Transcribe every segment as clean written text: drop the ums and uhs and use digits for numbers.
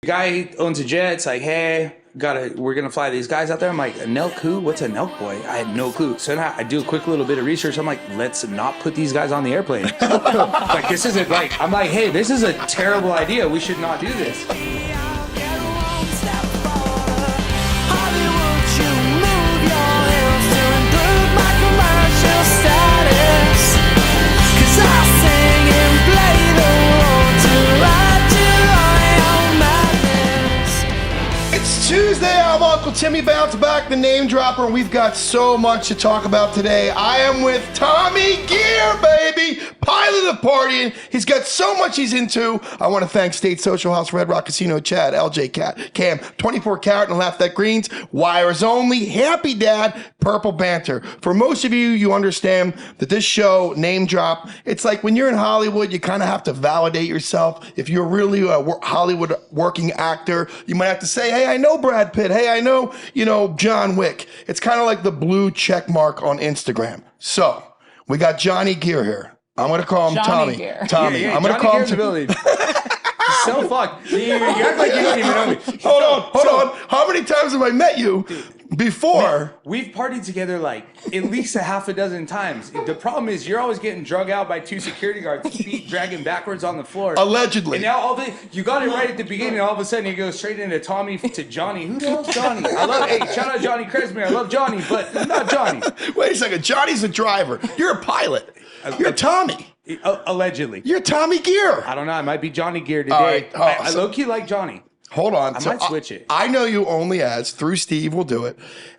Guy owns a jet. It's like, hey, we're gonna fly these guys out there. I'm like, a Nelk who? What's a Nelk boy? I had no clue. So now I do a quick little bit of research. I'm like, let's not put these guys on the airplane. Like, this isn't like, I'm like, hey, this is a terrible idea. We should not do this. Tuesday, I'm Uncle Timmy Bounce Back, the name dropper, and we've got so much to talk about today. I am with Tommy Gear, baby, pilot of partying. He's got so much he's into. I want to thank State Social House, Red Rock Casino, Chad, LJ, Cat, Cam, 24 Carat, and Laugh That Greens, Wires Only, Happy Dad, Purple Banter. For most of you, you understand that this show, name drop, it's like when you're in Hollywood, you kind of have to validate yourself. If you're really a Hollywood working actor, you might have to say, hey, I know Brad Pitt. Hey, I know, John Wick. It's kind of like the blue check mark on Instagram. So we got Johnny Gear here. I'm going to call him Tommy. Gear. Tommy. Yeah, I'm going to call him Tommy. So fucked. You act like you don't even know me. Hold on. How many times have I met you before? We've partied together like at least a half a dozen times. The problem is you're always getting drug out by two security guards, feet dragging backwards on the floor. Allegedly. And now you got it right at the beginning. All of a sudden you go straight into Tommy to Johnny. Who the hell's Johnny? Hey, shout out Johnny Cresmere. I love Johnny, but not Johnny. Wait a second. Johnny's a driver. You're a pilot. You're Tommy. Allegedly. You're Tommy Gear. I don't know. I might be Johnny Gear today. All right. I low-key like Johnny. Hold on. I might switch it. I know you only as, through Steve will do it,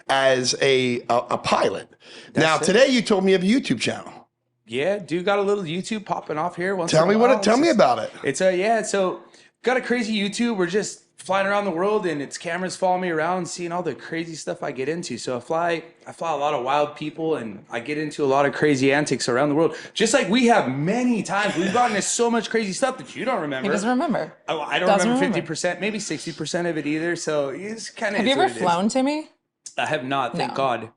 as a pilot. Now, today you told me you have a YouTube channel. Yeah, dude, got a little YouTube popping off here. Tell me about it. It's so got a crazy YouTube. We're just flying around the world, and it's cameras following me around, seeing all the crazy stuff I get into. So I fly a lot of wild people, and I get into a lot of crazy antics around the world. Just like we have many times, we've gotten into so much crazy stuff that you don't remember. He doesn't remember. I don't remember 50%, maybe 60% of it either. So it's kind of. Have you ever flown, Timmy? I have not. Thank God.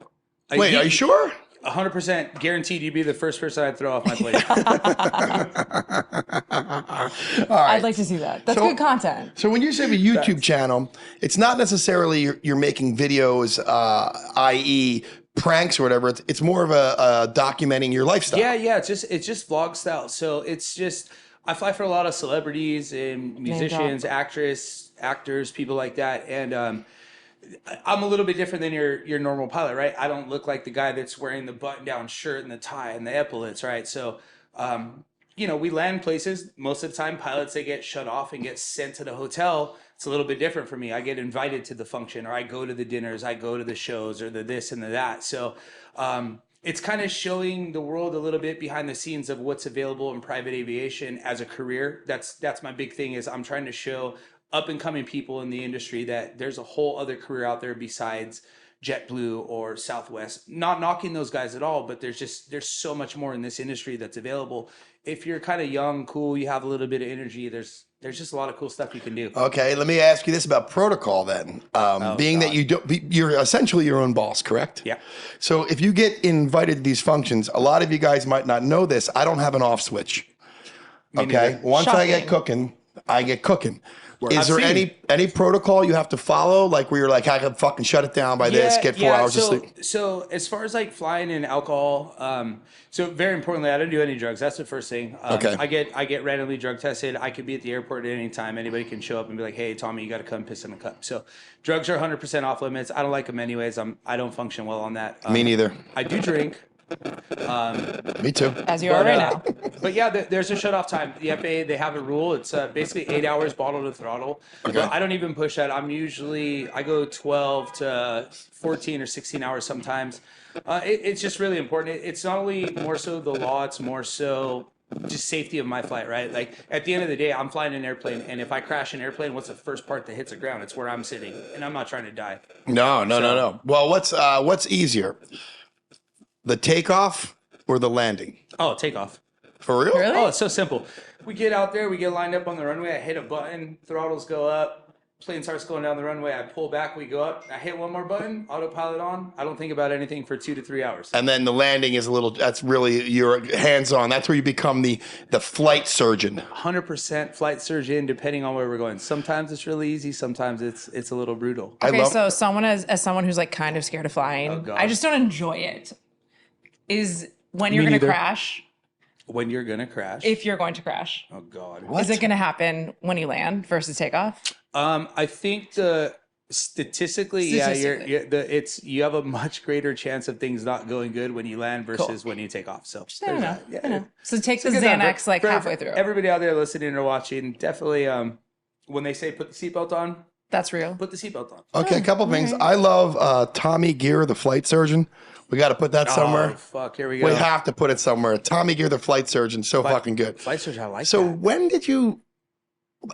Wait, are you sure? 100% guaranteed you'd be the first person I'd throw off my plane. All right. I'd like to see that. That's good content. So when you say a YouTube channel, it's not necessarily you're making videos, i.e. pranks or whatever. It's more of a documenting your lifestyle. Yeah. It's just vlog style. So it's just, I fly for a lot of celebrities and musicians, actors, people like that. And, I'm a little bit different than your normal pilot, right? I don't look like the guy that's wearing the button-down shirt and the tie and the epaulets, right? So, we land places. Most of the time, pilots, they get shut off and get sent to the hotel. It's a little bit different for me. I get invited to the function, or I go to the dinners, I go to the shows, or the this and the that. So, it's kind of showing the world a little bit behind the scenes of what's available in private aviation as a career. That's my big thing, is I'm trying to show up and coming people in the industry that there's a whole other career out there besides JetBlue or Southwest. Not knocking those guys at all, but there's so much more in this industry that's available. If you're kind of young, cool, you have a little bit of energy, there's just a lot of cool stuff you can do. Okay, let me ask you this about protocol then. Being that you're essentially your own boss, correct? Yeah. So if you get invited to these functions, a lot of you guys might not know this. I don't have an off switch. Okay, once I get cooking, I get cooking. Is there any protocol you have to follow, like where you're like, I can fucking shut it down by this, get 4 hours of sleep? So as far as like flying and alcohol, so very importantly, I don't do any drugs. That's the first thing. Okay. I get randomly drug tested. I could be at the airport at any time. Anybody can show up and be like, hey, Tommy, you got to come piss in a cup. So drugs are 100% off limits. I don't like them anyways. I don't function well on that. Me neither. I do drink. Me too. As you are right now. But yeah, there's a shut-off time. The FAA, they have a rule. It's basically 8 hours bottle to throttle. Okay. But I don't even push that. I go 12 to 14 or 16 hours sometimes. It's just really important. It's not only more so the law, it's more so just safety of my flight, right? Like at the end of the day, I'm flying an airplane, and if I crash an airplane, what's the first part that hits the ground? It's where I'm sitting, and I'm not trying to die. No. Well, what's easier? The takeoff or the landing? Oh, takeoff. For real? Really? Oh, it's so simple. We get out there, we get lined up on the runway, I hit a button, throttles go up, plane starts going down the runway. I pull back, we go up. I hit one more button, autopilot on. I don't think about anything for 2 to 3 hours. And then the landing is that's really your hands-on. That's where you become the flight surgeon. 100% flight surgeon, depending on where we're going. Sometimes it's really easy. Sometimes it's a little brutal. Okay, so someone as someone who's like kind of scared of flying, I just don't enjoy it. Is when you're going to crash. When you're going to crash. If you're going to crash. Oh, God. What? Is it going to happen when you land versus takeoff? I think statistically, you have a much greater chance of things not going good when you land versus when you take off. So I don't know. Yeah. I know. So take the Xanax like halfway through. Everybody out there listening or watching, definitely when they say put the seatbelt on, that's real. put the seatbelt on. Okay, a couple things. I love Tommy Gear, the flight surgeon. We got to put that somewhere. Oh, fuck, here we go. We have to put it somewhere. Tommy Gear, the flight surgeon, fucking good. Flight surgeon, I like So that. when did you,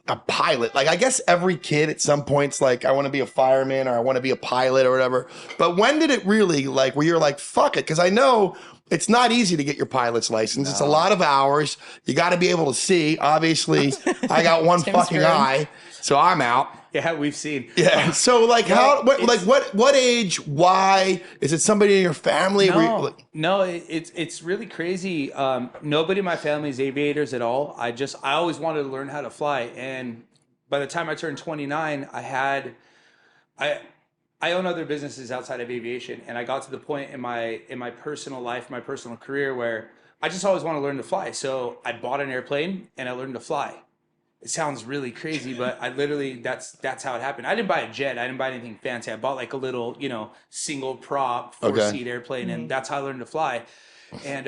a pilot, like I guess every kid at some point's like, I want to be a fireman or I want to be a pilot or whatever. But when did it really like, where you're like, fuck it? Because I know it's not easy to get your pilot's license. No. It's a lot of hours. You got to be able to see. Obviously, I got one fucking eye, so I'm out. Yeah, we've seen. Yeah. So like what age, why? Is it somebody in your family? No, it's really crazy. Nobody in my family is aviators at all. I always wanted to learn how to fly. And by the time I turned 29, I own other businesses outside of aviation. And I got to the point in my personal life, my personal career, where I just always want to learn to fly. So I bought an airplane and I learned to fly. It sounds really crazy, but I literally, that's how it happened. I didn't buy a jet. I didn't buy anything fancy. I bought like a little, single prop 4-seat airplane, and that's how I learned to fly. And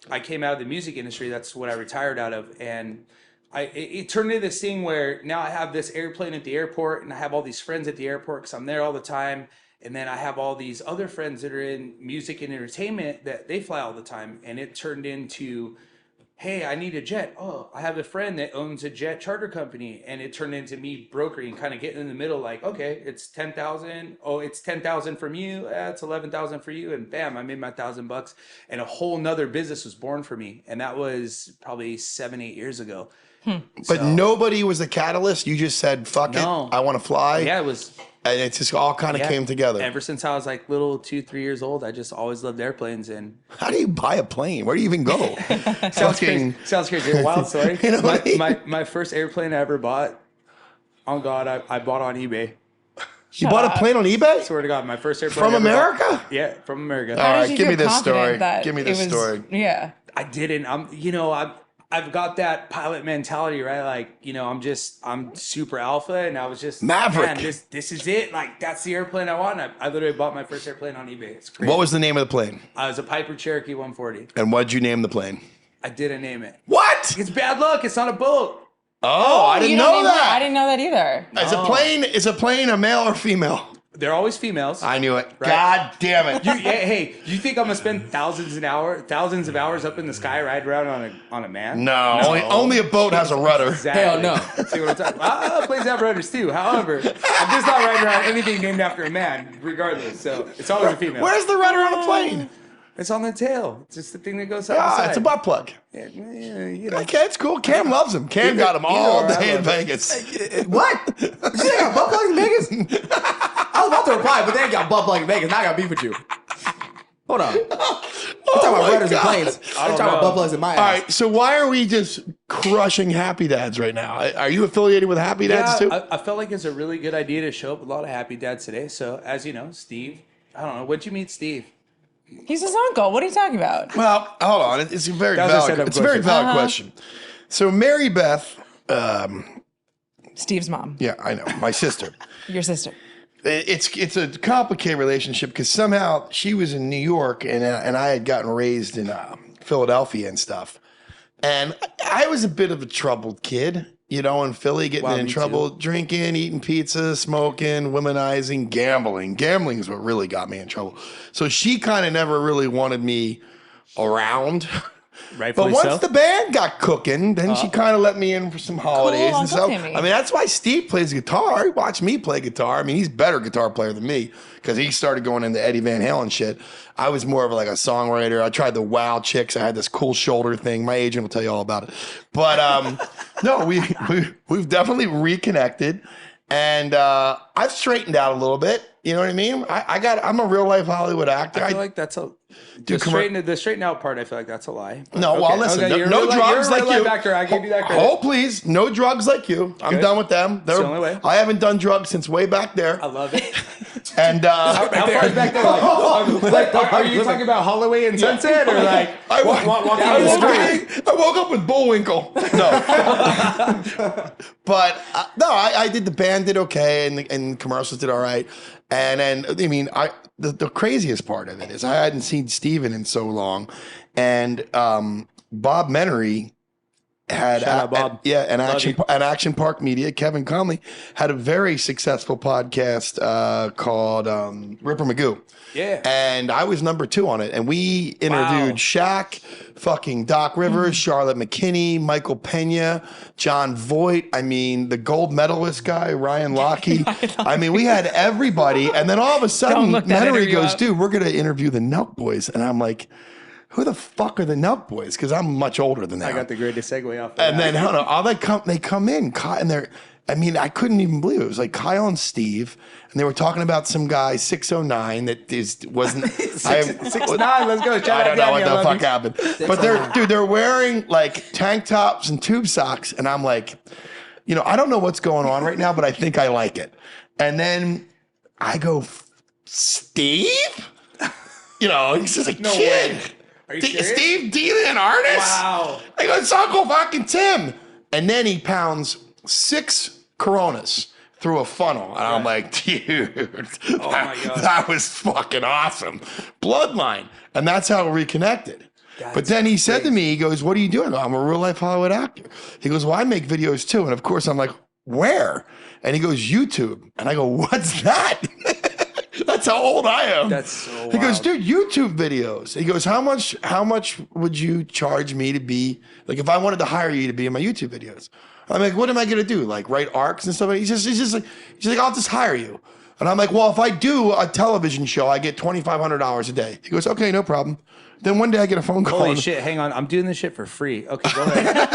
I came out of the music industry. That's what I retired out of. And it turned into this thing where now I have this airplane at the airport, and I have all these friends at the airport because I'm there all the time. And then I have all these other friends that are in music and entertainment that they fly all the time. And it turned into, hey, I need a jet. Oh, I have a friend that owns a jet charter company. And it turned into me brokering, kind of getting in the middle, like, okay, it's 10,000. Oh, it's 10,000 from you. It's 11,000 for you. And bam, I made my $1,000. And a whole nother business was born for me. And that was probably 7-8 years ago. But nobody was the catalyst. You just said, fuck it, I want to fly. Yeah, it was. And it just all kind of came together. Ever since I was like little 2-3 years old, I just always loved airplanes. And how do you buy a plane? Where do you even go? Sounds crazy. A wild story. You know my first airplane I ever bought, on God, I bought on eBay. You bought a plane on eBay? Swear to God, my first airplane. From America? Yeah, from America. All right, give me this story. Give me this story. Yeah. I didn't. I've got that pilot mentality, right? Like, I'm super alpha, and I was just Maverick. Man, this is it. Like, that's the airplane I want. I literally bought my first airplane on eBay. It's crazy. What was the name of the plane? I was a Piper Cherokee 140. And what'd you name the plane? I didn't name it. What? It's bad luck. It's not a boat. Oh, I didn't know that. I didn't know that either. Is a plane a male or female? They're always females. I knew it. Right? God damn it. Hey, you think I'm gonna spend thousands of hours up in the sky riding around on a man? No. Only a boat has a rudder. Exactly. Hell no. See what I'm talking about? Planes have rudders too. However, I'm just not riding around anything named after a man, regardless. So it's always a female. Where's the rudder on the plane? It's on the tail. It's just the thing that goes side to side. It's a butt plug. Yeah, Okay, it's cool. Cam loves him. Cam got him all day in Vegas. What? You ain't got butt plug in Vegas? I was about to reply, but they ain't got butt plug in Vegas. Now I got beef with you. Hold on. I'm talking about rudders and planes. I'm talking about butt plugs in my ass. All right, so why are we just crushing Happy Dads right now? Are you affiliated with Happy Dads too? I felt like it's a really good idea to show up with a lot of happy dads today. So, as you know, Steve, I don't know, when'd you meet Steve? He's his uncle. What are you talking about? Well, hold on. It's a very That was a valid. setup It's a very question. valid question. So Mary Beth, Steve's mom. yeah, I know, my sister. Your sister. It's a complicated relationship because somehow she was in New York and I had gotten raised in Philadelphia and stuff, and I was a bit of a troubled kid. In Philly, getting in trouble, drinking, eating pizza, smoking, womanizing, gambling. Gambling is what really got me in trouble. So she kind of never really wanted me around. Rightfully But once so. the band got cooking, then she kind of let me in for some holidays and Uncle stuff. Timmy. I mean, that's why Steve plays guitar. He watched me play guitar. I mean, he's a better guitar player than me because he started going into Eddie Van Halen shit. I was more of like a songwriter. I tried the Wow Chicks. I had this cool shoulder thing. My agent will tell you all about it. But no, we've definitely reconnected. And I've straightened out a little bit. You know what I mean? I'm a real life Hollywood actor. I feel like that's a the straighten out part. I feel like that's a lie. But no, well, listen, okay, no drugs you're a like real you. life actor. I give you that credit. Oh, please, no drugs like you. I'm Good. done with them. It's the only way. I haven't done drugs since way back there. I love it. And How far is back there? Are you talking about Holloway and Sunset, or like I woke up with Bullwinkle. No, but no, I did. The band did okay, and commercials did all right. And then I mean, the craziest part of it is I hadn't seen Steven in so long, and Bob Menery had Shout out, Bob. an Action Park Media. Kevin Conley had a very successful podcast called Ripper Magoo. Yeah. And I was number 2 on it. And we interviewed Shaq, fucking Doc Rivers, Charlotte McKinney, Michael Pena, John Voight. I mean, the gold medalist guy, Ryan Lochte. I mean, we had everybody. And then all of a sudden, Menery goes, dude, we're going to interview the Nelk Boys. And I'm like, who the fuck are the Nelk Boys? Because I'm much older than they are. I got the greatest segue off. And then, hold on, all they come in, and they're, I mean, I couldn't even believe it. It was like Kyle and Steve, and they were talking about some guy 609 that wasn't 6'9". Let's go. I don't know what the fuck happened, but they're wearing like tank tops and tube socks, and I'm like, you know, I don't know what's going on right now, but I think I like it. And then I go, Steve, you know, he's just a kid. Way. Are you serious? Steve Dean, an artist? Wow. I go, it's Uncle fucking Tim. And then he pounds 6 Coronas through a funnel. And I'm like, dude, my God. that was fucking awesome. Bloodline. And that's how we reconnected. But then he said to me, he goes, what are you doing? I go, I'm a real life Hollywood actor. He goes, well, I make videos too. And of course, I'm like, where? And he goes, YouTube. And I go, what's that? That's how old I am. That's so wild. He goes, dude, YouTube videos. He goes, how much would you charge me to be, like, if I wanted to hire you to be in my YouTube videos? I'm like, what am I gonna do? Like write arcs and stuff? He's just like, I'll just hire you. And I'm like, well, if I do a television show, I get $2,500 a day. He goes, okay, no problem. Then one day I get a phone call. Holy shit, hang on. I'm doing this shit for free. Okay, go ahead.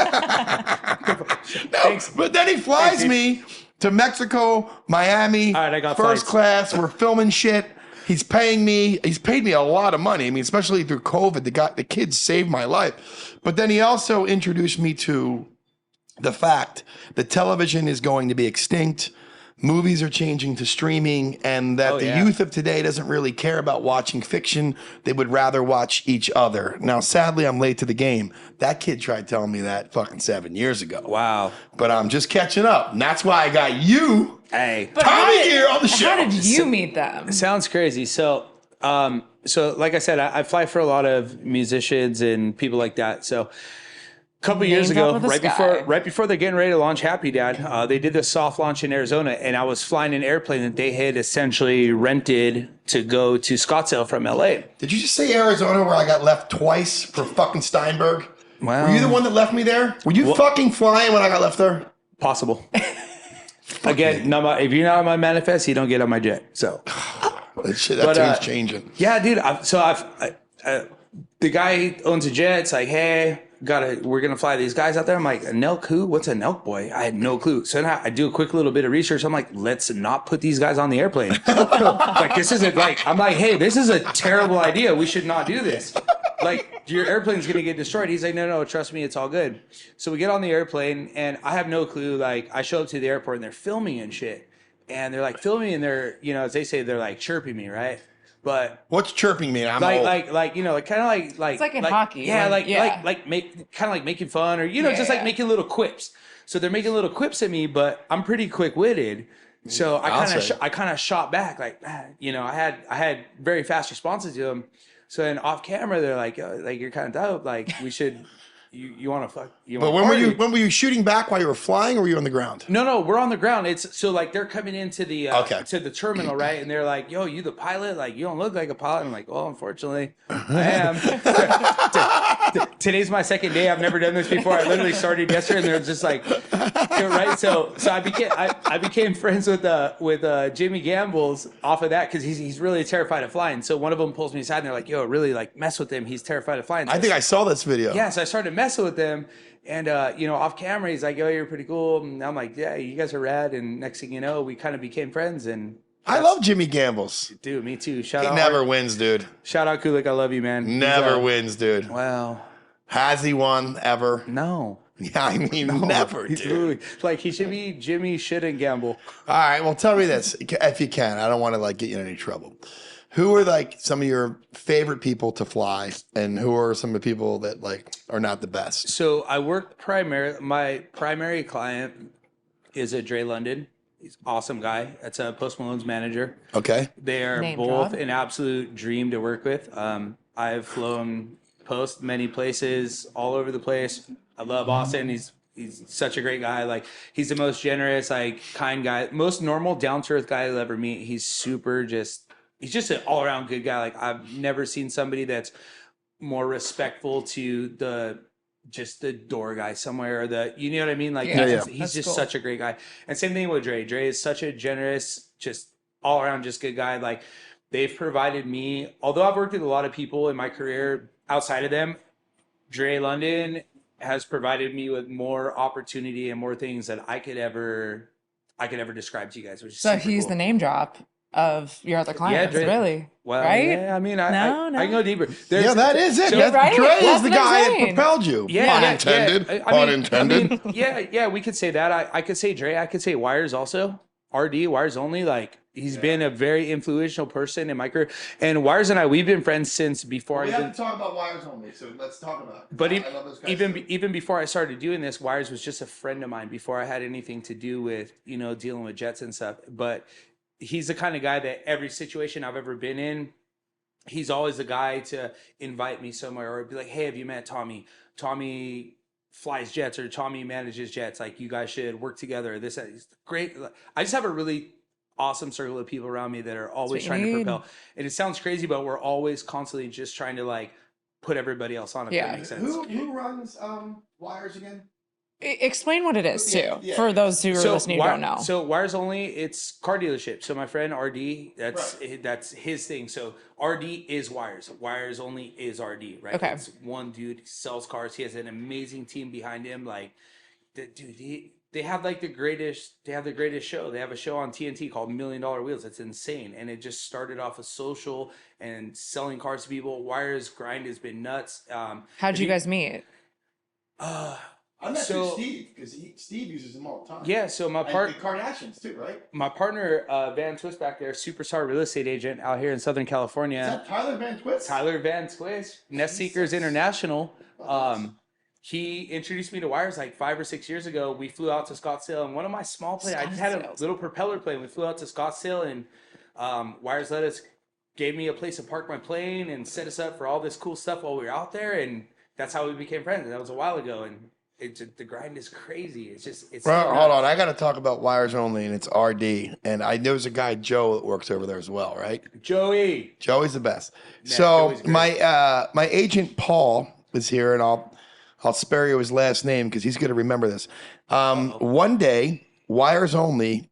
Thanks. But then he flies me to Mexico, Miami, all right, I got first flights. class. We're filming shit. He's paying me. He's paid me a lot of money. I mean, especially through COVID, the kids saved my life. But then he also introduced me to the fact that television is going to be extinct. Movies are changing to streaming, and that youth of today doesn't really care about watching fiction. They would rather watch each other. Now, sadly, I'm late to the game. That kid tried telling me that fucking 7 years ago. Wow. But I'm just catching up. And that's why I got you, Hey. Tommy, here on the show. How did you meet them? Sounds crazy. So like I said, I fly for a lot of musicians and people like that. So a couple years ago, right before they're getting ready to launch Happy Dad, they did this soft launch in Arizona, and I was flying an airplane that they had essentially rented to go to Scottsdale from LA. Did you just say Arizona where I got left twice for fucking Steinberg? Wow. Were you the one that left me there? Were you fucking flying when I got left there? Possible. Again, if you're not on my manifest, you don't get on my jet. So that tune's changing. Yeah, dude. The guy owns a jet. It's like, hey, we're gonna fly these guys out there. I'm like, a Nelk who? What's a Nelk boy? I had no clue. So now I do a quick little bit of research. I'm like, let's not put these guys on the airplane. Like, this isn't like, I'm like, hey, this is a terrible idea. We should not do this. Like, your airplane's gonna get destroyed. He's like, no, trust me, it's all good. So we get on the airplane, and I have no clue. Like, I show up to the airport, and they're filming and shit. And they're like filming, and they're, you know, as they say, they're like chirping me, right? But what's chirping me? I'm like you know, kind of like it's like in hockey. Yeah, like making fun, or you know, just like making little quips. So they're making little quips at me, but I'm pretty quick witted. So I kind of shot back, like, you know, I had very fast responses to them. So then off camera, they're like, you're kind of dope. Like, we should. You want to fuck? But when were you shooting back while you were flying, or were you on the ground? No, we're on the ground. It's so like they're coming into the to the terminal, right? And they're like, "Yo, you the pilot? Like, you don't look like a pilot." I'm like, "Well, unfortunately, I am." Today's my second day. I've never done this before. I literally started yesterday, and they're just like, right. So I became friends with Jimmy Gambles off of that because he's really terrified of flying. So one of them pulls me aside, and they're like, "Yo, really like mess with him. He's terrified of flying." So I think I saw this video. yeah, so I started messing with them, And off camera, he's like, "Oh, you're pretty cool." And I'm like, "Yeah, you guys are rad." And next thing you know, we kind of became friends. And I love Jimmy Gambles. dude, me too. Shout He out, never wins, dude. shout out, Kulik. I love you, man. Never wins, dude. Well, Has he won ever? no. Yeah, I mean, never, He's dude. literally like he should be Jimmy shouldn't gamble. All right, well, tell me this, if you can. I don't want to like get you in any trouble. Who are like some of your favorite people to fly, and who are some of the people that like are not the best? So I work my primary client is a Dre London. He's an awesome guy. That's a Post Malone's manager. Okay. They are Name both drop. an absolute dream to work with. I've flown Post many places all over the place. I love Austin. He's such a great guy. Like he's the most generous, like kind guy, most normal, down to earth guy you'll ever meet. He's just an all around good guy. Like I've never seen somebody that's more respectful to the door guy somewhere, or you know what I mean? Like Yeah. he's That's just cool. such a great guy. And same thing with Dre. Dre is such a generous, just all around just good guy. Like they've provided me, although I've worked with a lot of people in my career outside of them, Dre London has provided me with more opportunity and more things that I could ever describe to you guys, which is So super he's cool. the name drop of your other clients, Dre- really? Well, right? yeah, I mean, No, I can go deeper. Yeah, that is it. So- That's, Right? Dre is That's the what I'm guy that saying. propelled you. Unintended. Unintended. Yeah, we could say that. I could say Dre. I could say Wires also. RD, Wires only. Like he's been a very influential person in my career. And Wires and we've been friends since before I even. talk about wires only, so let's talk about it. But even before I started doing this, Wires was just a friend of mine before I had anything to do with dealing with jets and stuff. But he's the kind of guy that every situation I've ever been in, he's always the guy to invite me somewhere or be like, "Hey, have you met Tommy? Tommy flies jets or Tommy manages jets. Like you guys should work together." This is great. I just have a really awesome circle of people around me that are always That's what you trying to need. propel. And it sounds crazy, but we're always constantly just trying to like put everybody else on. If Yeah. that makes sense. Who runs wires again? Explain what it is too, Yeah. for those who are listening who don't know. So Wires Only, it's car dealership. So my friend RD, that's his thing. So RD is Wires. Wires Only is RD, right? Okay. It's one dude, sells cars. He has an amazing team behind him. Like, they have like the greatest. They have the greatest show. They have a show on TNT called $1 Million Wheels. It's insane, and it just started off as social and selling cars to people. Wires grind has been nuts. How'd you guys meet? I met So- Steve because Steve uses them all the time. Yeah. So my And part. the Kardashians too, right? My partner, Van Twist back there, superstar real estate agent out here in Southern California. Is that Tyler Van Twist? Tyler Van Twist, Nest Seekers International. He introduced me to Wires like 5 or 6 years ago. We flew out to Scottsdale, and one of my small planes, I just had a Scottsdale. little propeller plane. We flew out to Scottsdale, and Wires gave me a place to park my plane and set us up for all this cool stuff while we were out there, and that's how we became friends. And that was a while ago, and the grind is crazy. It's Bro, so hold nuts. on. I got to talk about wires only, and it's RD. And I know there's a guy, Joe, that works over there as well, right? Joey. Joey's the best. Yeah, So Joey's great. my agent Paul is here, and I'll spare you his last name because he's going to remember this. One day, Wires Only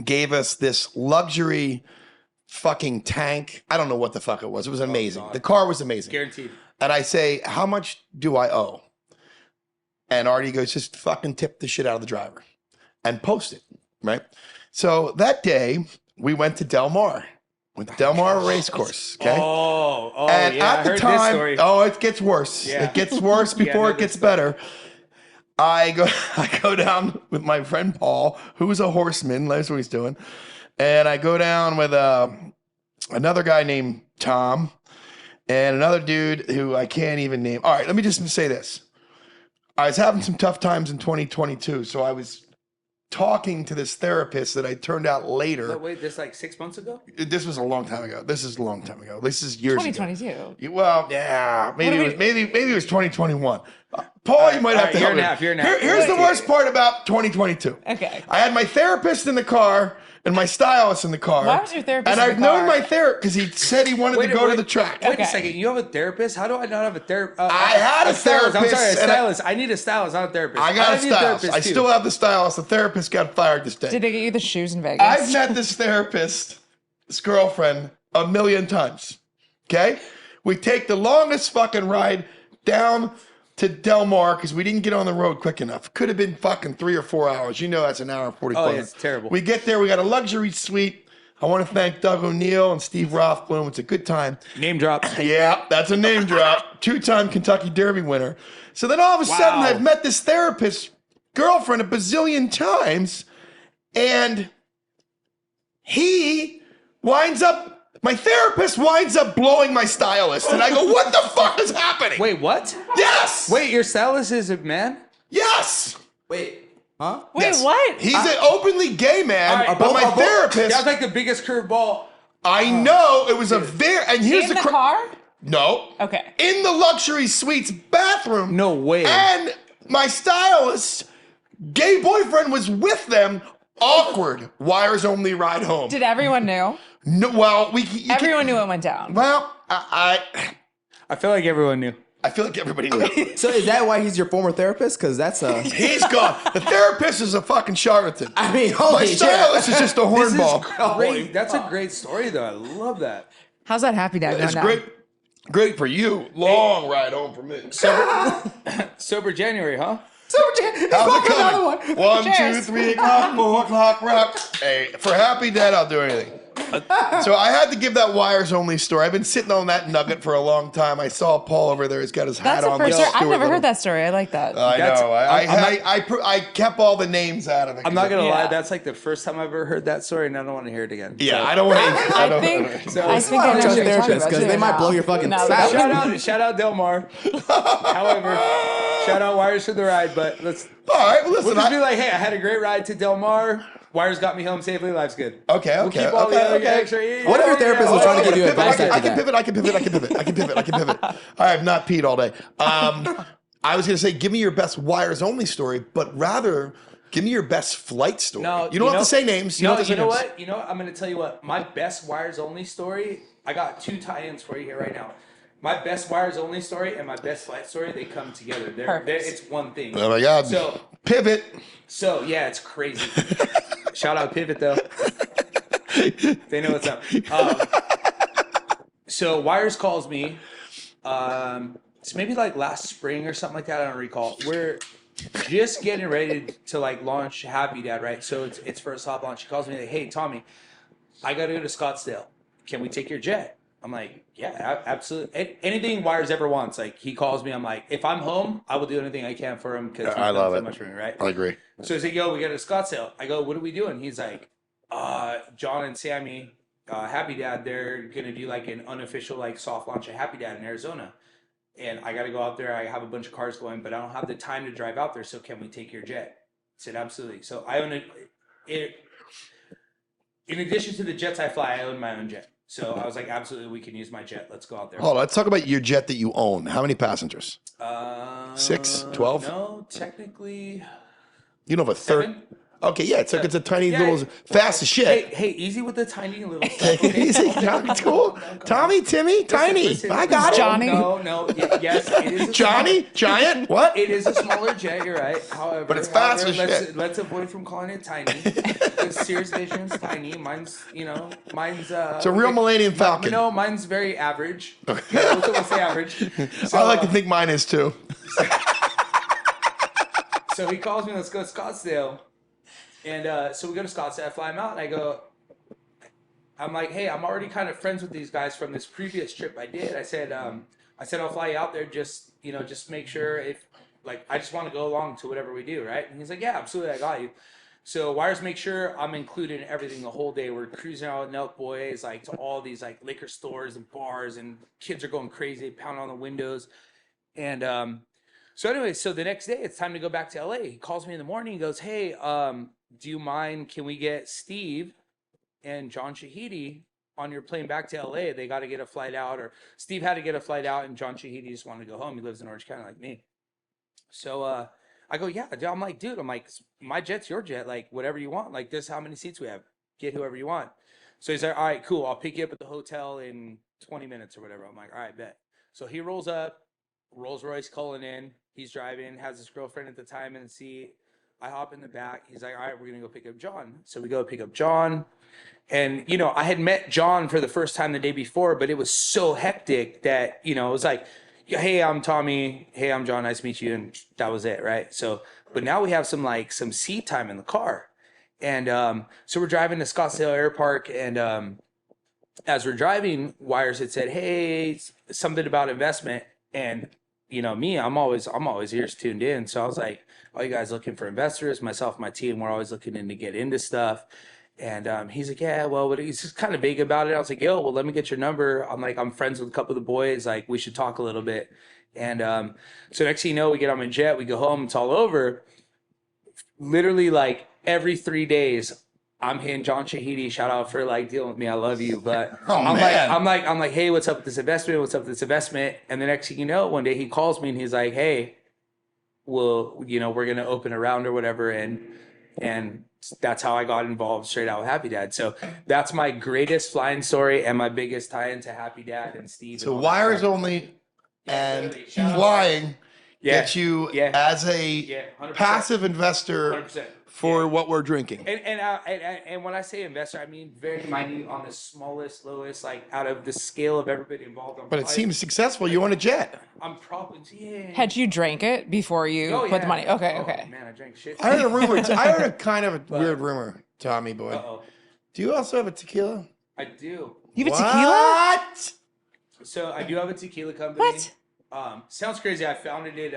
gave us this luxury fucking tank. I don't know what the fuck it was. It was amazing. God. The car was amazing. Guaranteed. And I say, how much do I owe? And Artie goes, just fucking tip the shit out of the driver and post it, right? So that day, we went to Del Mar, with Del Mar Race Course, okay? Oh, And yeah. at I the heard this time, story. oh, it gets worse. Yeah. It gets worse Yeah, before no, it gets this- better. I go down with my friend Paul, who's a horseman. That's what he's doing. And I go down with another guy named Tom and another dude who I can't even name. All right, let me just say this. I was having some tough times in 2022, so I was talking to this therapist that I turned out later. But wait, this like 6 months ago? This was a long time ago. This is a long time ago. This is years ago. 2022. Well, yeah, maybe What it do was maybe it was 2021. Paul, you might have to year help and me. a half, year and a half. Here's the Wait. worst part about 2022. Okay. I had my therapist in the car and my stylist in the car. Why was your therapist And in the I've known car? my therapist because he said he wanted to go to the track. Wait Okay. a second. You have a therapist? How do I not have a therapist? I had a stylist. I'm therapist sorry, a and I- stylist. I need a stylist, not a therapist. I got a need stylist. therapist, I too. still have the stylist. The therapist got fired this day. Did they get you the shoes in Vegas? I've met this therapist, this girlfriend, a million times. Okay? We take the longest fucking ride down to Del Mar because we didn't get on the road quick enough. Could have been fucking 3 or 4 hours. You know that's an hour and 45. Oh, it's terrible. We get there. We got a luxury suite. I want to thank Doug O'Neill and Steve Rothblum. It's a good time. Name drop. Yeah, that's a name drop. 2-time Kentucky Derby winner. So then all of a sudden I've met this therapist girlfriend a bazillion times, and my therapist winds up blowing my stylist. And I go, what the fuck is happening? Wait, what? Yes! Wait, your stylist is a man? Yes! Wait, huh? Wait, Yes. what? He's an openly gay man, All right, but my That therapist, was like the biggest curveball. I know, it was a and here's In the cra- car? No. Okay. In the luxury suite's bathroom. No way. And my stylist's gay boyfriend was with them. Awkward. Wires only ride home. Did everyone know? No, well, Everyone knew it went down. Well, I feel like everyone knew. I feel like everybody knew. So is that why he's your former therapist? Because that's He's gone. The therapist is a fucking charlatan. I mean, My holy shit. stylist is just a This is hornball. great. That's a great story, though. I love that. How's that happy dad going It's down? great for you. Long ride home for me. Sober January, huh? How's it coming? 1, 2, Cheers. 3 o'clock, 4 o'clock, rock. Hey, for Happy Dad, I'll do anything. So I had to give that wires only story. I've been sitting on that nugget for a long time. I saw Paul over there. He's got his hat That's the on. first like story. I've Stuart never Little. heard that story. I like that. I That's- know. I kept all the names out of it. I'm not gonna lie. Yeah. That's like the first time I've ever heard that story, and I don't want to hear it again. Yeah, I don't want to. I think I think I Your know what you're talking therapist, about. because they might blow your fucking No, salad. Shout out Del Mar. However, shout out Wires for the ride. But let's All right, well, listen. we'll just be like, hey, I had a great ride to Del Mar. Wires got me home safely. Life's good. Okay, We'll okay, keep all the other okay. extra. What if your therapist was trying to give you advice I after can that? pivot. I can pivot. I have not peed all day. I was gonna say, give me your best wires only story, but rather give me your best flight story. No, you don't have to say names. No, don't have to you say know names. what? You know what? I'm going to tell you what. My best Wires Only story, I got 2 tie-ins for you here right now. My best Wires Only story and my best flight story, they come together. Perfect. It's one thing. Oh my God. So, Pivot. yeah, it's crazy. Shout out Pivot, though. They know what's up. So Wires calls me. It's maybe like last spring or something like that. I don't recall. We're just getting ready to like launch Happy Dad, right? So it's for a soft launch. She calls me like, hey, Tommy, I got to go to Scottsdale. Can we take your jet? I'm like, yeah, absolutely. Anything Wires ever wants. Like, he calls me. I'm like, if I'm home, I will do anything I can for him because I love so it. much for me, right? I agree. So he's like, yo, we got to Scottsdale. I go, what are we doing? He's like, John and Sammy, Happy Dad, they're going to do like an unofficial like soft launch of Happy Dad in Arizona. And I got to go out there. I have a bunch of cars going, but I don't have the time to drive out there. So can we take your jet? I said, absolutely. So I own it. In addition to the jets I fly, I own my own jet. So I was like, absolutely, we can use my jet. Let's go out there. Hold on. Let's talk about your jet that you own. How many passengers? 6, 12? No, technically. You don't have a third. 7. Okay, yeah. It's like it's a tiny Yeah, little, fast as shit. Hey, easy with the tiny little stuff. Take it easy. It's cool. Tommy, Timmy, tiny. Listen, I got it. Johnny. Yes, it is. Johnny, giant. What? It is a smaller jet, you're right. However, But it's fast as let's, shit. let's avoid from calling it tiny. Because Sears Vision's tiny. Mine's. It's a real Millennium Falcon. No, mine's very average. We'll say average. So, I like to think mine is too. So he calls me, let's go to Scottsdale. And so we go to Scottsdale, I fly him out, and I'm like, hey, I'm already kind of friends with these guys from this previous trip I did. I said I'll fly you out there, just make sure I just want to go along to whatever we do, right? And he's like, yeah, absolutely, I got you. So Wires make sure I'm included in everything the whole day. We're cruising out with Nelk boys, like to all these like liquor stores and bars, and kids are going crazy, pounding on the windows. And so anyway, so the next day it's time to go back to LA. He calls me in the morning. He goes, hey, do you mind? Can we get Steve and John Shahidi on your plane back to LA? They got to get a flight out, or Steve had to get a flight out, and John Shahidi just wanted to go home. He lives in Orange County like me. So I go, yeah. I'm like, dude, my jet's your jet. Like, whatever you want. Like, this is how many seats we have. Get whoever you want. So he's like, all right, cool. I'll pick you up at the hotel in 20 minutes or whatever. I'm like, all right, bet. So he rolls up, Rolls Royce calling in. He's driving, has his girlfriend at the time in the seat. I hop in the back. He's like, all right, we're going to go pick up John. So we go pick up John. And, I had met John for the first time the day before, but it was so hectic that, it was like, yeah, hey, I'm Tommy. Hey, I'm John. Nice to meet you. And that was it, right? So, but now we have some seat time in the car. And so we're driving to Scottsdale Air Park. And as we're driving, Wires had said, hey, something about investment. And, me, I'm always ears tuned in. So I was like, all you guys looking for investors? Myself, my team, we're always looking in to get into stuff. And he's like, yeah, well, but he's just kind of vague about it. I was like, yo, well, let me get your number. I'm friends with a couple of the boys. Like, we should talk a little bit. And so next thing you know, we get on a jet, we go home, it's all over. Literally, like, every 3 days, I'm hitting John Shahidi, shout out for like dealing with me. I love you. But I'm like, hey, what's up with this investment? What's up with this investment? And the next thing you know, one day he calls me and he's like, hey, well, we're going to open a round or whatever. And that's how I got involved straight out with Happy Dad. So that's my greatest flying story and my biggest tie into Happy Dad and Steve. So Wires only and flying get you as a 100%. passive investor 100%. for what we're drinking. And when I say investor, I mean very minute on the smallest, lowest, like out of the scale of everybody involved. But it seems successful. You own a jet. I'm probably Had you drank it before you put the money? Okay. Man, I drank shit. I heard a rumor. I heard a kind of a weird rumor, Tommy boy. Uh-oh. Do you also have a tequila? I do. You have a tequila? What? So I do have a tequila company. What? Sounds crazy. I founded it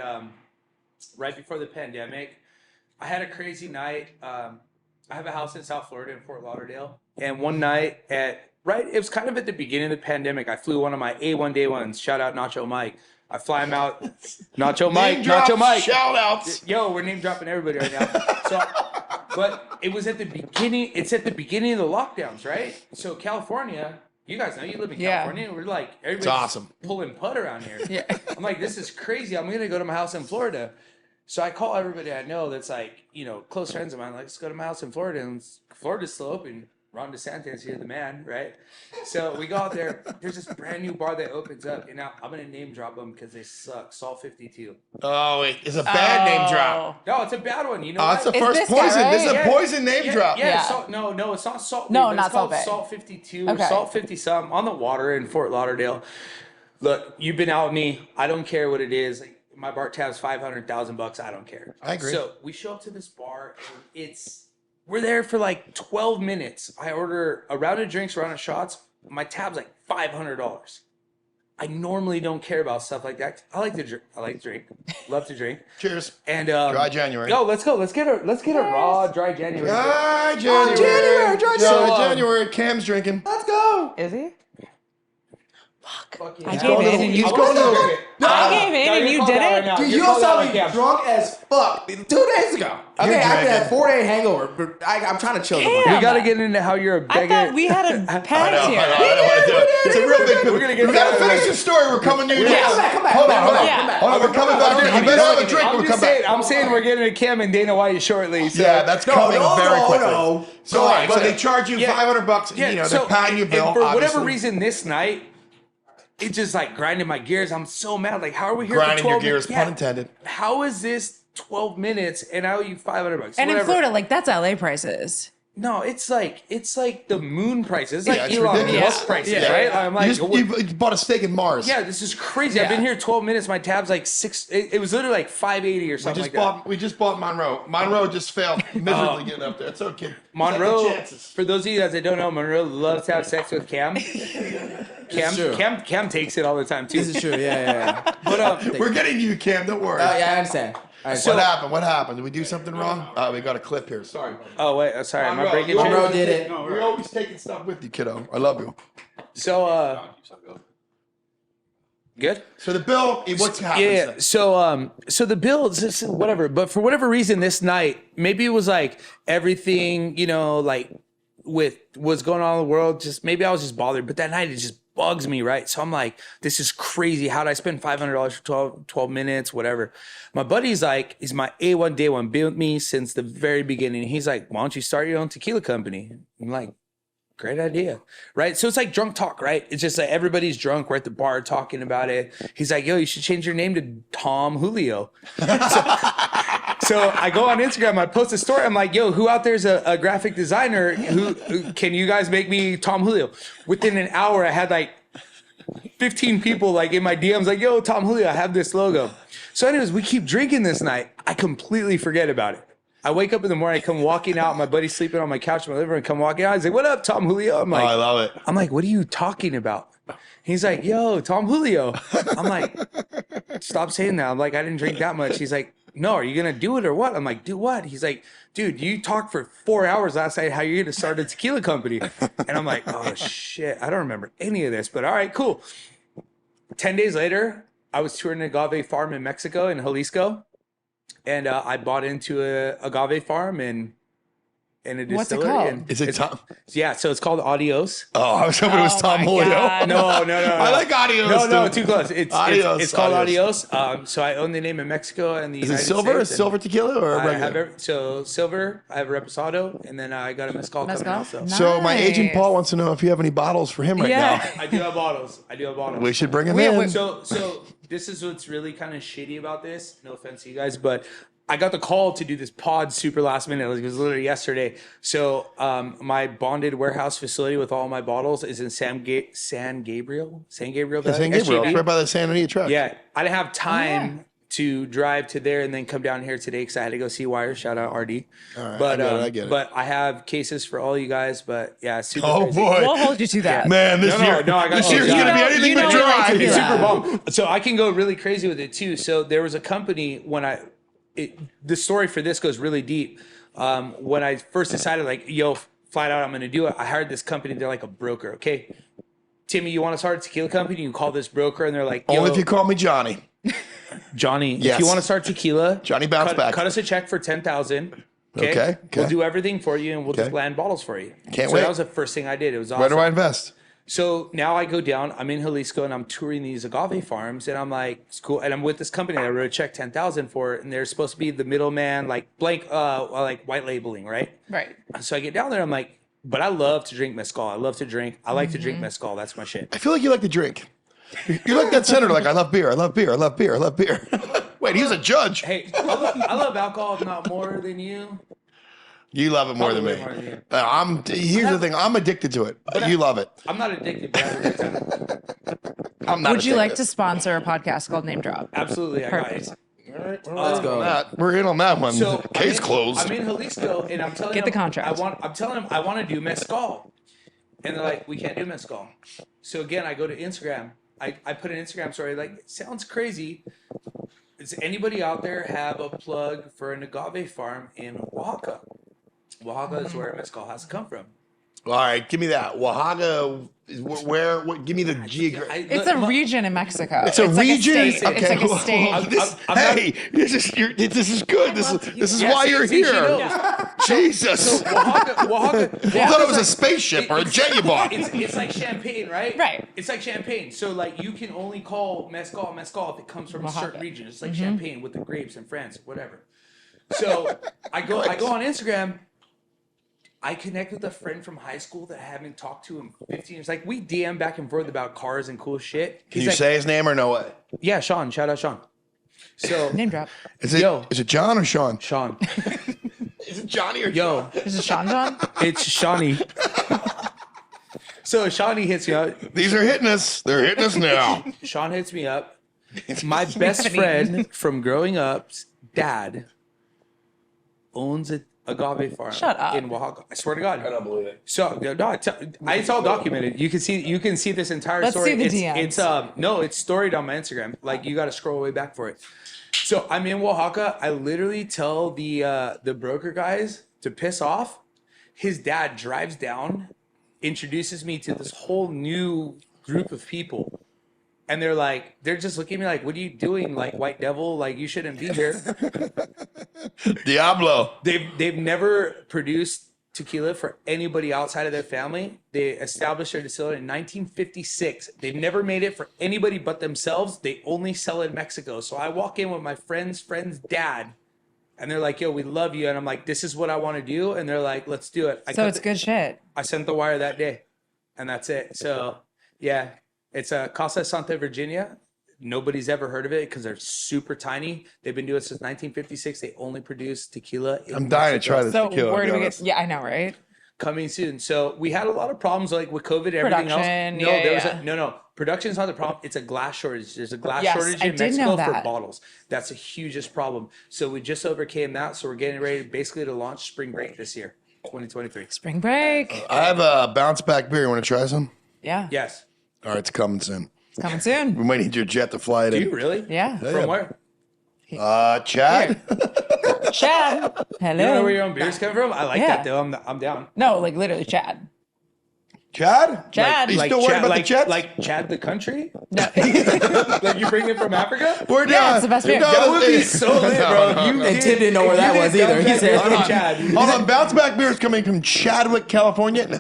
right before the pandemic. I had a crazy night. I have a house in South Florida in Fort Lauderdale. And one night it was kind of at the beginning of the pandemic. I flew one of my A1 day ones. Shout out Nacho Mike. I fly him out. Nacho Mike. Shout outs. Yo, we're name dropping everybody right now. But it was at the beginning. It's at the beginning of the lockdowns, right? So California, you guys know you live in California. We're like, everybody's awesome. Pulling putt around here. Yeah. I'm like, this is crazy. I'm going to go to my house in Florida. So I call everybody I know that's like, close friends of mine. Like, let's go to my house in Florida. And Florida's still open. Ron DeSantis here, the man, right? So we go out there. There's this brand new bar that opens up. And now I'm going to name drop them because they suck. Salt 52. Oh, wait. It's a bad name drop. No, it's a bad one. You know Oh, it's the first this poison. guy, right? This is a poison name drop. Yeah. No, it's not Salt. No, Bay, but not it's called Salt Bay. Salt 52 Okay. or Salt 50 something on the water in Fort Lauderdale. Look, you've been out with me. I don't care what it is. Like, my bar tab's $500,000. I don't care. I agree. So we show up to this bar and we're there for like 12 minutes. I order a round of drinks, a round of shots. My tab's like $500. I normally don't care about stuff like that. I like to drink. Love to drink. Cheers. And Dry January. Yo, let's go. Let's get a raw dry January. Dry January. Dry January. Cam's drinking. Let's go. Is he? Fuck yeah. I gave in and you I gave in and you did it? Dude, you also saw me drunk as fuck 2 days ago. Okay, I had a 4-day hangover, but I'm trying to chill. Damn. We got to get into how you're a I beggar. thought we had a pact I don't here. want to do it. It's a real big. We're gonna get We got to that finish the story. We're coming to you. Yeah, next. come back. Hold on. Yeah. Hold on. We're coming back. You better have a drink. We'll come back. I'm saying we're getting a Cam and Dana White shortly. So. Yeah, that's coming very quickly. No. So, all right, so they charge you Yeah. $500. They're paying you a bill. And for whatever obviously. reason, this night, it just like grinding my gears. I'm so mad. Like, how are we here Grinding for 12 your gears, minutes? pun intended. How is this 12 minutes and I owe you $500? And Whatever. in Florida, like that's LA prices. No, it's like the moon prices. It's like it's Elon ridiculous. Musk prices, Yeah. right? I'm like, you bought a steak in Mars. yeah, this is crazy. I've been here 12 minutes. My tab's like it was literally like 580 or something like that. We just bought Monroe. Monroe just failed miserably getting up there. It's okay. Monroe, Second chances. for those of you guys that don't know, Monroe loves to have sex with Cam. true. Cam takes it all the time too. This is true. Yeah. But We're getting to you, Cam. Don't worry. Yeah, I understand. What happened? Did we do something wrong? We got a clip here. Sorry. oh wait, sorry, am I Monroe, breaking you shit? Monroe did it. You're always taking stuff with you, kiddo. I love you. So good. So the bill, what's happening? Yeah. So the bills, whatever. But for whatever reason, this night, maybe it was like everything, like with what's going on in the world. Just maybe I was just bothered. But that night, it just bugs me, right? So I'm like, this is crazy. How did I spend $500 for 12 minutes, whatever? My buddy's like, he's my A1 day one, been with me since the very beginning. He's like, why don't you start your own tequila company? I'm like, great idea, right? So it's like drunk talk, right? It's just like everybody's drunk. We're at the bar talking about it. He's like, yo, you should change your name to Tom Julio. So I go on Instagram, I post a story. I'm like, yo, who out there's a graphic designer who can you guys make me Tom Julio? Within an hour, I had like 15 people like in my DMs like, yo, Tom Julio, I have this logo. So anyways, we keep drinking this night. I completely forget about it. I wake up in the morning, I come walking out, my buddy's sleeping on my couch in my living room, come walking out. He's like, what up, Tom Julio? I'm like, I love it. I'm like, what are you talking about? He's like, yo, Tom Julio. I'm like, stop saying that. I'm like, I didn't drink that much. He's like, no, are you going to do it or what? I'm like, do what? He's like, dude, you talked for 4 hours last night how you're going to start a tequila company. And I'm like, oh, shit. I don't remember any of this, but all right, cool. 10 days later, I was touring an agave farm in Mexico, in Jalisco. And I bought into a agave farm and a distillery. What's it called? And Is it Tom? Yeah, so it's called Adios. Oh, I was hoping it was Tom my Julio. God. No. I like Adios. No, dude. too close. It's Adios, it's called Adios. Adios. So I own the name in Mexico and the Is it United silver? States. Is silver tequila or I regular? have so silver. I have a reposado, and then I got a mezcal coming Mezcal? also. Nice. So my agent Paul wants to know if you have any bottles for him right Yeah. I do have bottles. now. We should bring him We- in. we- So this is what's really kind of shitty about this. No offense to you guys, but I got the call to do this pod super last minute. It was literally yesterday. So my bonded warehouse facility with all my bottles is in San Gabriel. San Gabriel. SGB. It's right by the Santa Anita truck. Yeah, I didn't have time to drive to there and then come down here today because I had to go see Wire. Shout out RD. All right, But I get it. but I have cases for all you guys. But yeah, super. Oh crazy. boy, We'll hold you to that. man, this No, year, no, I got this you. year's You gonna be know- anything you but know dry. what I It's Yeah. super bomb. So I can go really crazy with it too. So there was a company when the story for this goes really deep. When I first decided like, yo, flat out, I'm going to do it. I hired this company. They're like a broker. Okay. Timmy, you want to start a tequila company? You call this broker and they're like, yo, Only if you call me Johnny. Johnny, Yes. if you want to start tequila, Johnny bounce back. cut us a check for 10,000. Okay. We'll do everything for you and we'll just Okay. land bottles for you. Can't so wait. that was the first thing I did. It was awesome. Where do I invest? So now I go down, I'm in Jalisco and I'm touring these agave farms and I'm like, it's cool. And I'm with this company that I wrote a check 10,000 for and they're supposed to be the middleman, like blank, like white labeling, right? Right. So I get down there, I'm like, but I love to drink mezcal. I love to drink. I like to drink mezcal. That's my shit. I feel like you like to drink. You're like that senator. Like I love beer. I love beer. I love beer. I love beer. Wait, he's a judge. Hey, I love alcohol, if not more than you. You love it more than me. Probably more than you. Here's the thing. I'm addicted to it. You love it. I'm not addicted, but I have a good time. I'm not. Would you like to addicted. sponsor a podcast called Name Drop? Absolutely. I got it. Perfect. Let's go. We're in on that one. So Case closed. I'm in Jalisco, and I'm telling Get them, the contract. I'm telling them I want to do mezcal, and they're like, we can't do mezcal. So again, I go to Instagram. I put an Instagram story like, it sounds crazy. Does anybody out there have a plug for an agave farm in Oaxaca? Oaxaca is where mezcal has to come from. All right, give me that. Oaxaca is where? Give me the geography. It's a region in Mexico. It's a like region. A state. It's like a state. This is good. This is Yeah, why see, you're she here. knows. Jesus. Oaxaca. I thought it was a spaceship or a jet you bought. It's like champagne, right? Right. It's like champagne. So like you can only call mezcal if it comes from a certain Oaxaca. region. It's like champagne with the grapes in France, whatever. So I go on Instagram. I connect with a friend from high school that I haven't talked to in 15 years. Like we DM back and forth about cars and cool shit. Can He's you like, say his name or no way? yeah, Sean. Shout out Sean. So Name Drop. Is it Yo. is it John or Sean? Sean. Is it Johnny or Yo, Is it Sean John? it's Shawnee. So Shawnee hits me up. These are hitting us. They're hitting us now. Sean hits me up. My best friend from growing up's dad owns a agave farm Shut up. in Oaxaca. I swear to God. I don't believe it. So no, it's all documented. You can see this entire Let's story. see the it's DMs. no, it's storied on my Instagram. Like you got to scroll way back for it. So I'm in Oaxaca. I literally tell the broker guys to piss off. His dad drives down, introduces me to this whole new group of people. And they're just looking at me like, what are you doing? Like white devil, like you shouldn't be here. Diablo. They've never produced tequila for anybody outside of their family. They established their distillery in 1956. They've never made it for anybody but themselves. They only sell in Mexico. So I walk in with my friend's dad, and they're like, yo, we love you. And I'm like, this is what I want to do. And they're like, let's do it. So it's good shit. I sent the wire that day, and that's it. So yeah, it's Casa Santa Virginia. Nobody's ever heard of it because they're super tiny. They've been doing it since 1956. They only produce tequila. In I'm dying to Mexico. try this So tequila. where to do be we get? honest. Yeah, I know, right? coming soon. So we had a lot of problems like with COVID and everything Production, else. No, yeah, there was yeah. no. Production's not the problem. It's a glass shortage. There's a glass Yes, shortage I in did know Mexico for that. bottles. That's the hugest problem. So we just overcame that. So we're getting ready basically to launch spring break this year, 2023. Spring break. I have a bounce back beer. You want to try some? Yeah. Yes. All right, it's coming soon. It's coming soon. We might need your jet to fly it Do in. you really? Yeah. From where? Chad? Chad. You don't know where Hello. your own beers come from? I like Yeah. that though. I'm down. No, like literally Chad. Chad? Chad. You Like still worried Chad, about like, the Jets? like Chad the country? No. Like you bring it from Africa? We're Yeah, done. it's the best beer. No, That would be so lit, bro. You And Tim didn't know where that was either. He said, "Hold on, Chad." Hold on, bounce back beer is coming from Chadwick, California. No.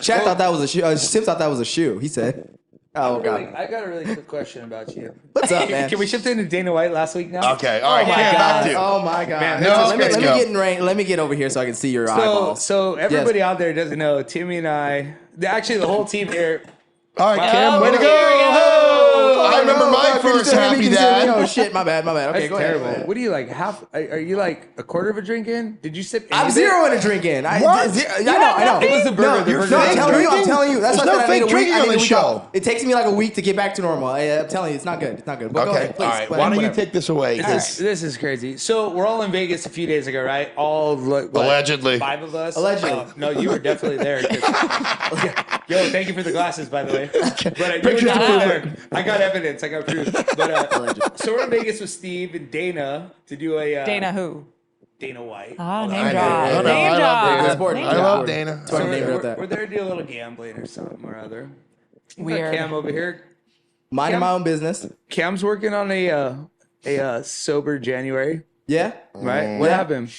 Chad thought that was a shoe. Tim thought that was a shoe. He said, "Oh Really, God, I got a really quick question about you. what's up, man?" Can we shift into Dana White last week now? Okay, all right, my Cam, God. back to you. Oh my God! Man, no, let me let's go. get in range. Let me get over here so I can see your So, eyeballs. so everybody out there doesn't know, Timmy and I, actually the whole team here. All right, Cam, Oh, way to go. here we go. I remember my Can you first still hear me? happy Can you still hear me? dad. Oh shit, my bad. Okay, That's go ahead. terrible. What are you like? Half? Are you like a quarter of a drink in? Did you sip? I'm any of zero it? in a drink in. I What? I know. It was the burger. you're the burger. fake I'm drinking? telling you. That's There's why no I fake need a week. drinking I on need a this week show. off. It takes me like a week to get back to normal. I'm telling you, it's not good. It's not good. But go Okay, ahead, please. all right. But Why don't you whatever. take this away? This is crazy. So we're all in Vegas a few days ago, right? All what, Allegedly. 5 of us. Allegedly. No, you were definitely there. 'Cause- Yo, thank you for the glasses, by the way. But you were Pictures definitely prove there. I got evidence. I got proof. But so we're in Vegas with Steve and Dana to do a Dana who? Dana White. Ah, Hold on. name I drop. know. Name I love drop. Dana. Important. I Name love drop. Dana. So Name we're, drop that. we're there to do a little gambling or something or other. We got Weird. Cam over here. Minding my own business. Cam's working on a sober January, Yeah. right? What Yeah. happened?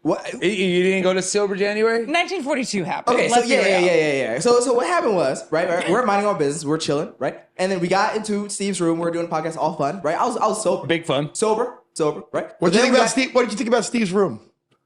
What? You didn't go to sober January? 1942 happened. Okay, so Let's be real. yeah. So what happened was, right, we're minding our business, we're chilling, right? And then we got into Steve's room, we're doing a podcast, all fun, right? I was sober. Big fun. Sober, right? What did you Then think we about got Steve? What did you think about Steve's room?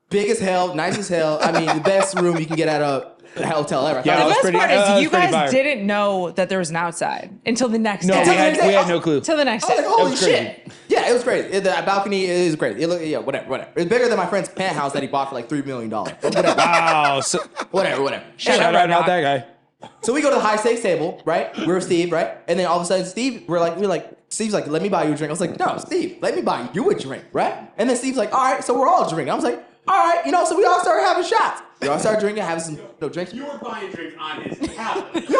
Big as hell, nice as hell. I mean, the best room you can get at a hotel ever. Yeah, The that was best pretty- part that is was you pretty guys fire. didn't know that there was an outside until the next No, day. we had no clue. Till the next I was day. like, holy was crazy. shit. Yeah, it was crazy. The balcony is crazy. It looked, yeah, whatever. It's bigger than my friend's penthouse that he bought for like $3 million. But whatever. Wow. So, whatever. Shout shout out not that guy. So we go to the high stakes table, right? We're with Steve, right? And then all of a sudden, Steve, we're like, Steve's like, let me buy you a drink. I was like, no, Steve, let me buy you a drink, right? And then Steve's like, all right, so we're all drinking. I was like, all right, so we all started having shots. We all started drinking, having some drinks. You were buying drinks on his tab. I'm like, no,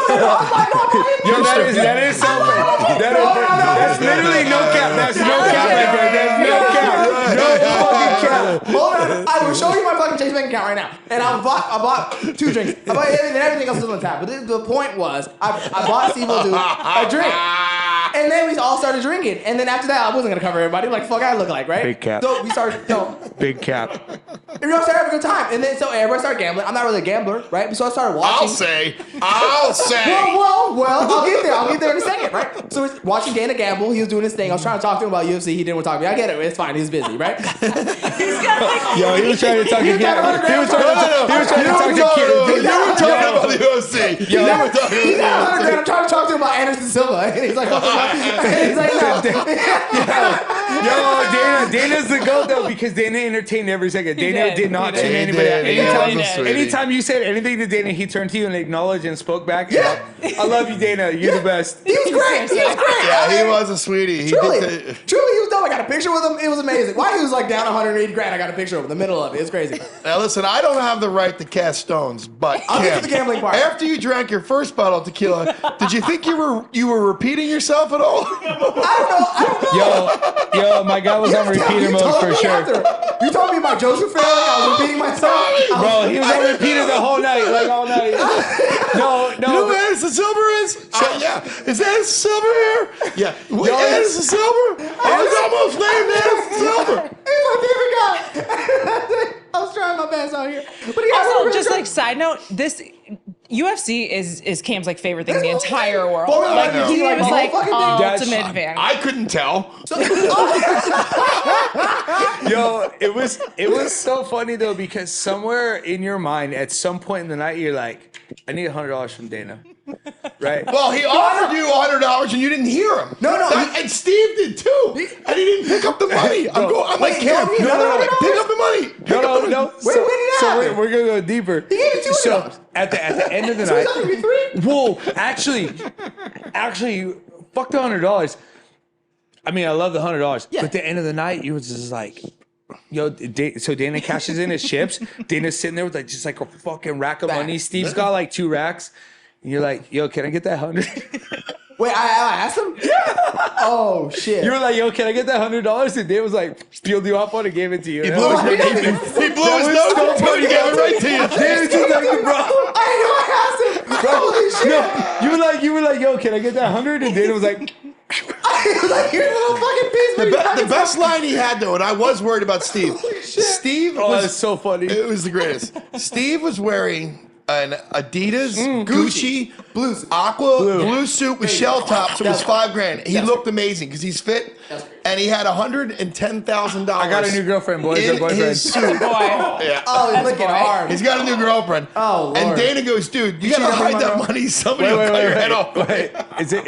Yo, that is something. That's literally no cap. That's no cap right there. That's no cap. No fucking cap. Hold on, I will show you my fucking Chase bank account right now. And I bought 2 drinks. I bought everything else was on the tab. But the point was, I bought Steve will do a drink. And then we all started drinking. And then after that, I wasn't gonna cover everybody. Like, fuck, I look like, right? Big cap. So we started, Big cap. and we all started having a good time. And then so everybody started gambling. I'm not really a gambler, right? So I started watching. I'll say. Well, I'll get there in a second, right? So we're watching Dana gamble. He was doing his thing. I was trying to talk to him about UFC. He didn't want to talk to me. I get it. It's fine. He's busy, right? Yo, he was trying to talk to You got He was trying to talk to kids. You were talking about the UFC. You were talking He's about got 100 grand. I'm trying to talk to him about Anderson Silva. And he's like, he's like, no. Yo, Dana's the GOAT though because Dana entertained every second. Dana did not He tune did. anybody out. He Anytime, was a sweetie. anytime you said anything to Dana, he turned to you and acknowledged and spoke back. Yeah. I love you, Dana. You're the best. He was great. Yeah, he was a sweetie. He Truly, did the- he was dope. I got a picture with him. It was amazing. Why he was like down 180 grand? I got a picture of him in the middle of it. It's crazy. Now listen, I don't have the right to cast stones, but I'll get Kim, to the gambling part. After you drank your first bottle of tequila, did you think you were repeating yourself at all? I don't know. Yo, my guy was on repeater You mode told for me sure. after. You told me about Joseph Fairley. I was repeating myself. Bro, he was on repeater the whole night, like all night. No. You know who Anderson Silver is? Yeah. Is Anderson Silver here? Yeah. Wait, Anderson Silver? I was almost named Anderson Silver. He's my favorite guy. I was trying my best out here. But he Also, just like side note, this UFC is Cam's like favorite thing in the entire world. Formula Like One, he like, was the like whole fucking thing. ultimate fan. I couldn't tell. Yo, it was so funny though because somewhere in your mind, at some point in the night, you're like, I need $100 from Dana. right? Well, he offered you $100 and you didn't hear him. No, And Steve did too. And he didn't pick up the money. I'm like, Cam, pick up the money. Pick up the money. No. Wait, when did it So happen? we're gonna go deeper. He gave you $200. So at the end of the So night, he's gonna be three? whoa, actually, fuck the $100. I mean, I love the $100, Yeah. but at the end of the night, you was just like, yo, so Dana cashes in his chips. Dana's sitting there with like just like a fucking rack of money. Steve's got like 2 racks. And you're like, yo, can I get that 100? Wait, I asked him? Yeah. Oh, shit. You were like, yo, can I get that $100? And Dave was like, peeled you off on and gave it to you. He blew his nose. He blew his nose until he gave it right to you. Dave's just like, bro. I know I asked him. Holy shit. No, you were like, yo, can I get that 100? And Dana was like, I was like, here's a little fucking piece. The best line he had though, and I was worried about Steve. Steve oh, was that's so funny. It was the greatest. Steve was wearing an Adidas, Gucci, blue suit with shell tops. So it was $5,000. He looked amazing because he's fit, and he had $110,000. I got a new girlfriend, boys. in A boyfriend. his suit. Boy. Oh, he's looking hard. He's got a new girlfriend. Oh, Lord. And Dana goes, dude, you gotta cheated on hide my that girl? money. Somebody will cut your head off. Wait.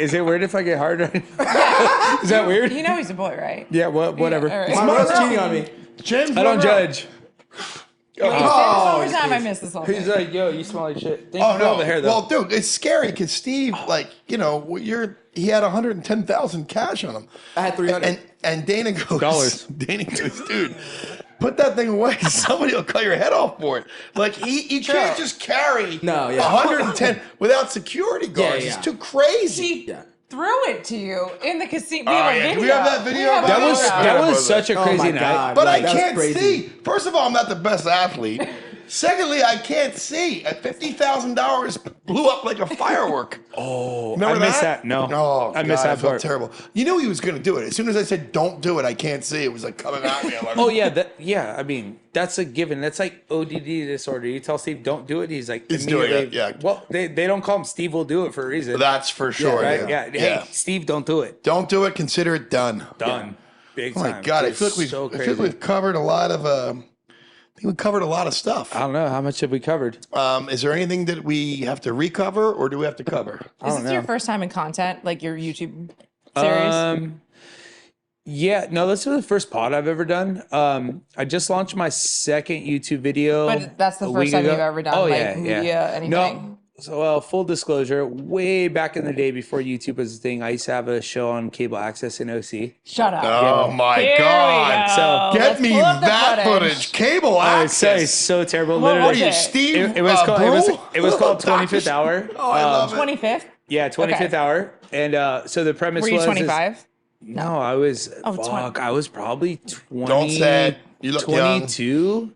Is it weird if I get hard? Is that weird? You know he's a boy, right? Yeah, whatever. Yeah, all right. My brother's cheating on me. James, I don't judge. Wait, Oh, this time I missed this whole He's thing. like, yo, you smell like shit. Thank Oh you for all no! the hair, though. Well, dude, it's scary because Steve, like, he had 110,000 cash on him. I had 300. And Dana goes, Dollars. Dana goes, dude, put that thing away. Somebody will cut your head off for it. Like you can't just carry 110 without security guards. yeah. It's too crazy. She threw it to you in the casino. We have a video. Do we have that video? We have that a was video. that was such a Oh crazy my night. God. But Like, I that's can't crazy. see. First of all, I'm not the best athlete. Secondly, I can't see. At $50,000 blew up like a firework. Oh, Remember I missed that. No, Oh, I missed God, that I felt part. terrible. You knew he was going to do it. As soon as I said, don't do it, I can't see. It was like coming at me. I'm like, Oh yeah, I mean, that's a given. That's like ODD disorder. You tell Steve don't do it, he's like He's doing it, immediately. yeah. Well, they don't call him Steve will do it for a reason. that's for sure. right? Yeah. Hey, Steve, don't do it. Don't do it. Consider it done. Done. Big Oh time. my God. I It's feel like so I feel crazy. like we've covered a lot of, I think we covered a lot of stuff. I don't know how much have we covered. Is there anything that we have to recover or do we have to cover? Is this your first time in content, like your YouTube series? Yeah, no, this was the first pod I've ever done. I just launched my second YouTube video. But that's the a first week time ago. you've ever done, Oh, like, yeah, media, yeah. anything? No, so full disclosure, way back in the day before YouTube was a thing, I used to have a show on cable access in OC. Shut up. Oh my Here God. we go. So, Get Let's me pull up the that footage. Cable Oh, it's access. so terrible. What Literally, was Are you it? Steve? it was called it was called Brule? 25th Hour. Oh, I love it. 25th? Yeah, 25th Okay. Hour. And so the premise Were you was 25? no, I was Oh, 20. I was probably 20. Don't say it. You look young. 22.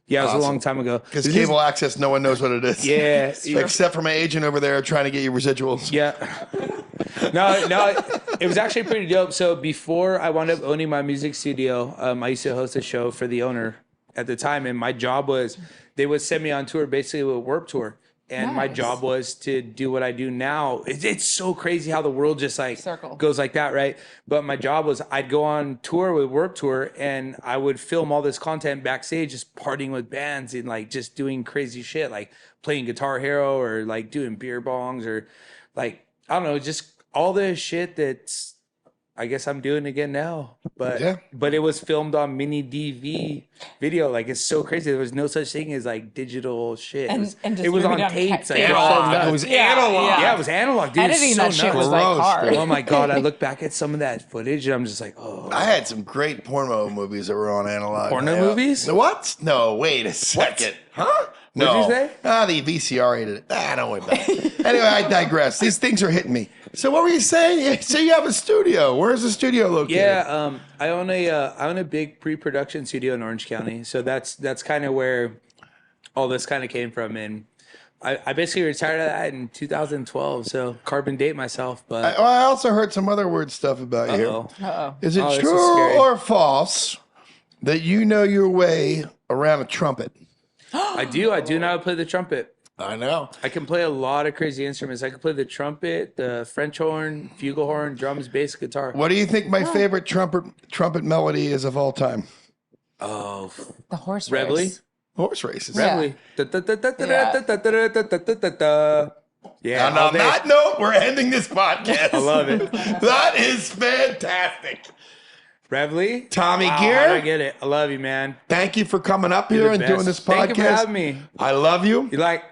Yeah, it was Awesome. a long time ago. Because This is- cable access, no one knows what it is. Yeah, Except for my agent over there trying to get you residuals. yeah. No, it was actually pretty dope. So before I wound up owning my music studio, I used to host a show for the owner at the time, and my job was they would send me on tour, basically a Warped Tour. And my Nice. job was to do what I do now. It's so crazy how the world just like Circle. goes like that, right? But my job was I'd go on tour with Warped Tour and I would film all this content backstage, just partying with bands and like just doing crazy shit, like playing Guitar Hero or like doing beer bongs or like, I don't know, just all the shit that's I guess I'm doing again now. But it was filmed on mini DV video. Like it's so crazy. There was no such thing as like digital shit. And it was on distributed on tapes. Like, tape. it was so Analog. nuts. It was Yeah, analog. yeah. Yeah, it was analog, dude. Editing It's so that shit was nuts. like Gross, hard. dude. Oh my God, I look back at some of that footage and I'm just like, oh. I had some great porno movies that were on analog. Porno movies? What? No, wait a second. Huh? No. What'd you say? The VCR hated it. Don't worry about it. Anyway, I digress. These things are hitting me. So what were you saying? So you have a studio. Where's the studio located? Yeah, I own a big pre-production studio in Orange County. So that's kind of where all this kind of came from. And I basically retired of that in 2012. So carbon date myself, but I also heard some other weird stuff about you. uh-oh. Uh-oh. Is it Oh, this is true scary. or false that you know your way around a trumpet? I do know how to play the trumpet. I know. I can play a lot of crazy instruments. I can play the trumpet, the French horn, flugelhorn, drums, bass, guitar. What do you think my favorite trumpet melody is of all time? Oh, The horse Reveille? race. Horse races. Yeah. Reveille. Yeah. Yeah, And all on day. that note, we're ending this podcast. I love it. That is fantastic. Revly? Tommy Wow, Gear? how'd I get it. I love you, man. Thank you for coming up You're here the and best. doing this podcast. Thank you for having me. I love you. You like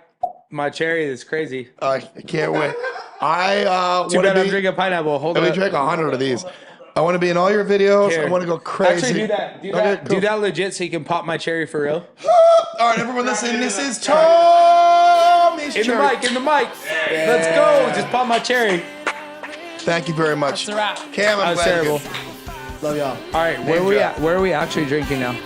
my cherry? That's crazy. I can't wait. I Too want bad to I'm be. drinking pineapple. Hold Let me up. drink 100 of these. I want to be in all your videos. Here. I want to go crazy. Actually, do that. Do Okay, that. cool. Do that legit so you can pop my cherry for real. All right, everyone, listen. This is Tommy's In the Church. mic. In the mic. Let's go. Just pop my cherry. Thank you very much. That's a wrap. Cam, I'm That was glad you- terrible. Love y'all. All right, where Name are we drop. at? Where are we actually drinking now?